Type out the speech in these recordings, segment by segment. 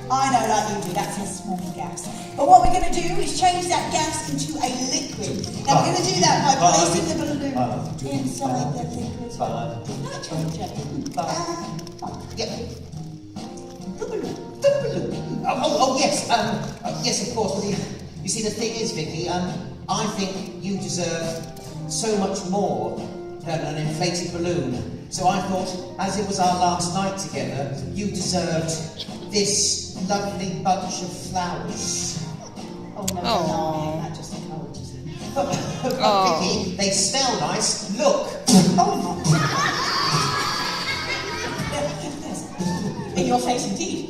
I know, like you do, that's a small gas. But what we're going to do is change that gas into a liquid. Now we're going to do that by placing the balloon inside the liquid. Yep. The balloon. Oh, yes. Yes, of course. Well, you see, the thing is, Vicky, I think you deserve so much more than an inflated balloon. So I thought, as it was our last night together, you deserved this lovely bunch of flowers. Oh, no, not just encourages it. But Vicky, they smell nice. Look. Oh, in your face, indeed.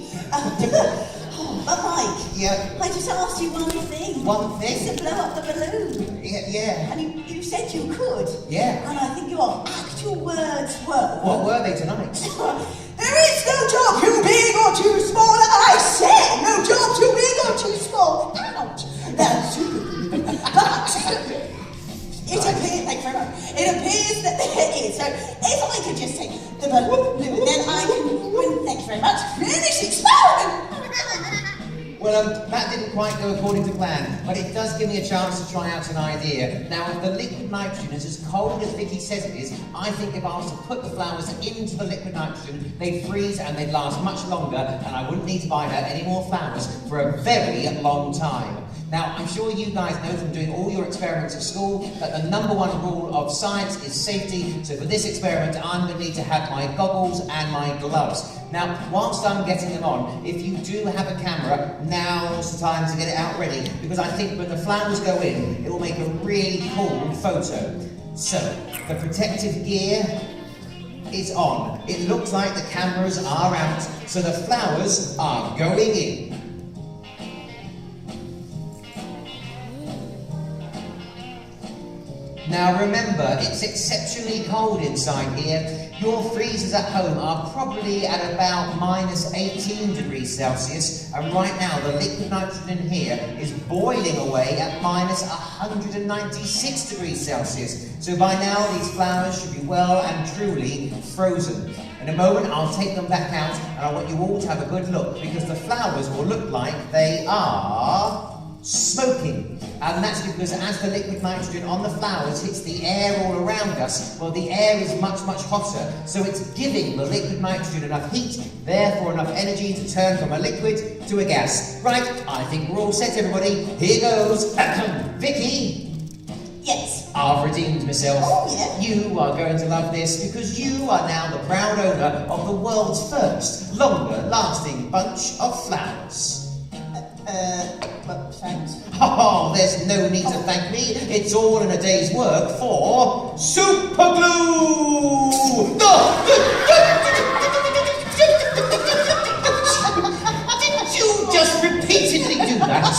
But Mike, Yeah. I just asked you one thing. One thing? Just to blow up the balloon. Yeah. And you said you could. Yeah. And I think your actual words were... What were they tonight? There is no job too big or too small. I said no job too big or too small. Ouch. That's super. But it appears, thank you very much. It appears that there is. So if I could just take the balloon, then I can, thank you very much, finish experiment. Well, that didn't quite go according to plan, but it does give me a chance to try out an idea. Now, if the liquid nitrogen is as cold as Vicky says it is, I think if I was to put the flowers into the liquid nitrogen, they'd freeze and they'd last much longer, and I wouldn't need to buy her any more flowers for a very long time. Now, I'm sure you guys know from doing all your experiments at school that the #1 rule of science is safety, so for this experiment, I'm going to need to have my goggles and my gloves. Now, whilst I'm getting them on, if you do have a camera, now's the time to get it out ready, because I think when the flowers go in, it will make a really cool photo. So, the protective gear is on. It looks like the cameras are out, so the flowers are going in. Now remember, it's exceptionally cold inside here. Your freezers at home are probably at about -18 degrees Celsius, and right now the liquid nitrogen in here is boiling away at -196 degrees Celsius. So by now these flowers should be well and truly frozen. In a moment I'll take them back out, and I want you all to have a good look, because the flowers will look like they are smoking. And that's because as the liquid nitrogen on the flowers hits the air all around us, well, the air is much, much hotter. So it's giving the liquid nitrogen enough heat, therefore enough energy to turn from a liquid to a gas. Right, I think we're all set, everybody. Here goes. Vicky? Yes. I've redeemed myself. Oh, yeah? You are going to love this, because you are now the proud owner of the world's first longer-lasting bunch of flowers. Well, thanks. Oh, there's no need to thank me. It's all in a day's work for super glue. Did you just repeatedly do that?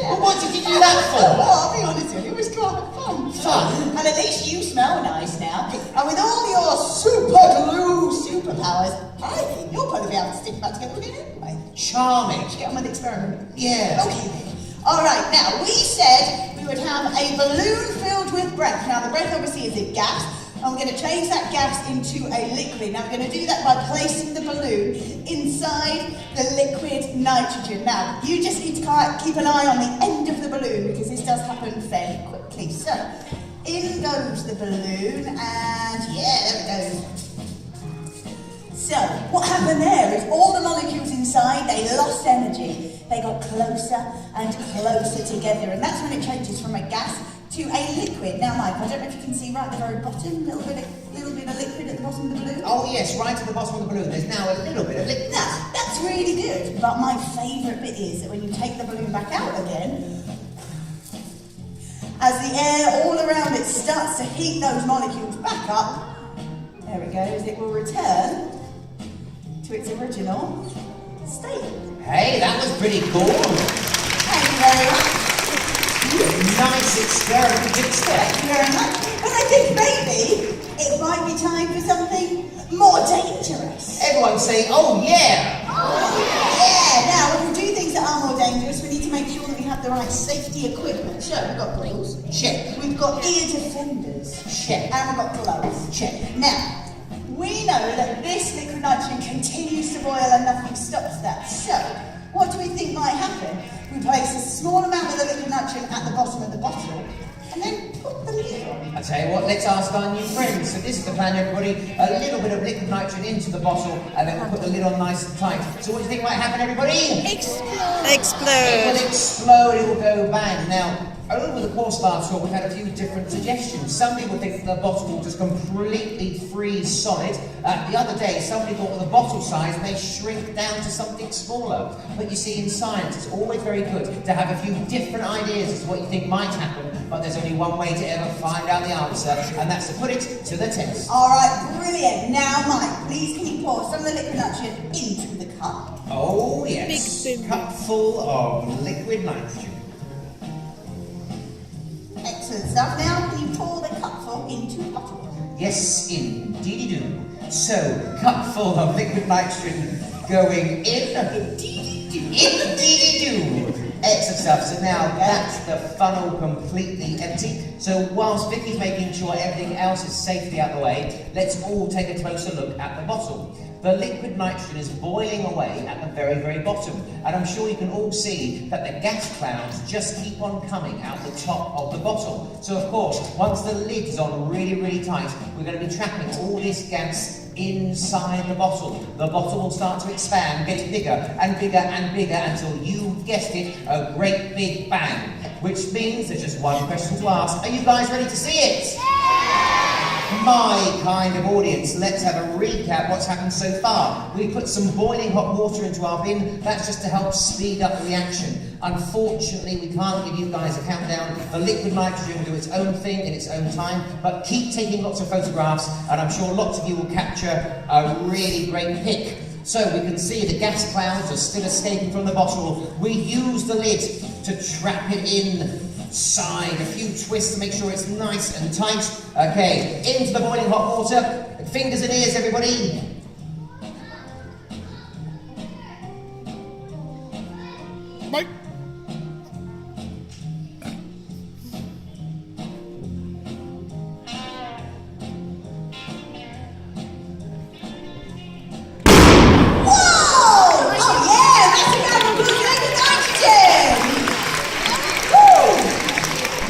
Well, what did you do that for? Well, I'll be honest with you, it was quite fun. Fun? And at least you smell nice now. And with all your super glue superpowers, I think you're going to be able to stick back together again anyway. Charming. Get on with the experiment. Yeah. Okay then. Alright, now we said we would have a balloon filled with breath. Now the breath obviously is a gas. I'm going to change that gas into a liquid. Now we're going to do that by placing the balloon inside the liquid nitrogen. Now, you just need to keep an eye on the end of the balloon, because this does happen fairly quickly. So, in goes the balloon, and yeah, there it goes. So, what happened there is all the molecules inside, they lost energy. They got closer and closer together, and that's when it changes from a gas to a liquid. Now, Mike, I don't know if you can see right at the very bottom, a little bit of liquid at the bottom of the balloon. Oh, yes, right at the bottom of the balloon. There's now a little bit of liquid. That's really good. But my favourite bit is that when you take the balloon back out again, as the air all around it starts to heat those molecules back up, there it goes, it will return to its original state. Hey, that was pretty cool. Thank you very much. Nice experiment, Thank you very much. But I think maybe it might be time for something more dangerous. Everyone say, oh yeah! Yeah, now when we do things that are more dangerous, we need to make sure that we have the right safety equipment. So we've got goggles. Check. We've got ear defenders. Check. And we've got gloves. Check. Now, we know that this liquid nitrogen continues to boil and nothing stops that. So, We place a small amount of the liquid nitrogen at the bottom of the bottle, and then put the lid on. I tell you what, let's ask our new friends. So this is the plan, everybody. A little bit of liquid nitrogen into the bottle, and then we'll put the lid on nice and tight. So what do you think might happen, everybody? Explode. It will explode, it will go bang. Now, over the course of our tour, we've had a few different suggestions. Some people think that the bottle will just completely freeze solid. The other day, somebody thought that the bottle size may shrink down to something smaller. But you see, in science, it's always very good to have a few different ideas as to what you think might happen. But there's only one way to ever find out the answer, and that's to put it to the test. All right, brilliant. Now, Mike, please can you pour some of the liquid nitrogen into the cup? Oh, yes. Big spoon. Cup full of liquid nitrogen. Excellent stuff. Now, can you pour the cupful into the bottle? Yes, indeedy do. So, cup full of liquid nitrogen going in. Indeedy do. Excellent stuff. So now that's the funnel completely empty. So whilst Vicky's making sure everything else is safely out of the way, let's all take a closer look at the bottle. The liquid nitrogen is boiling away at the very, very bottom. And I'm sure you can all see that the gas clouds just keep on coming out the top of the bottle. So of course, once the lid is on really, really tight, we're going to be trapping all this gas inside the bottle. The bottle will start to expand, getting bigger and bigger and bigger until you guessed it, a great big bang. Which means there's just one question to ask. Are you guys ready to see it? My kind of audience, let's have a recap what's happened so far. We put some boiling hot water into our bin. That's just to help speed up the reaction. Unfortunately, we can't give you guys a countdown. The liquid nitrogen will do its own thing in its own time, but keep taking lots of photographs, and I'm sure lots of you will capture a really great pic. So we can see the gas clouds are still escaping from the bottle. We use the lid to trap it inside. A few twists to make sure it's nice and tight. Okay, into the boiling hot water. Fingers and ears, everybody. Mike.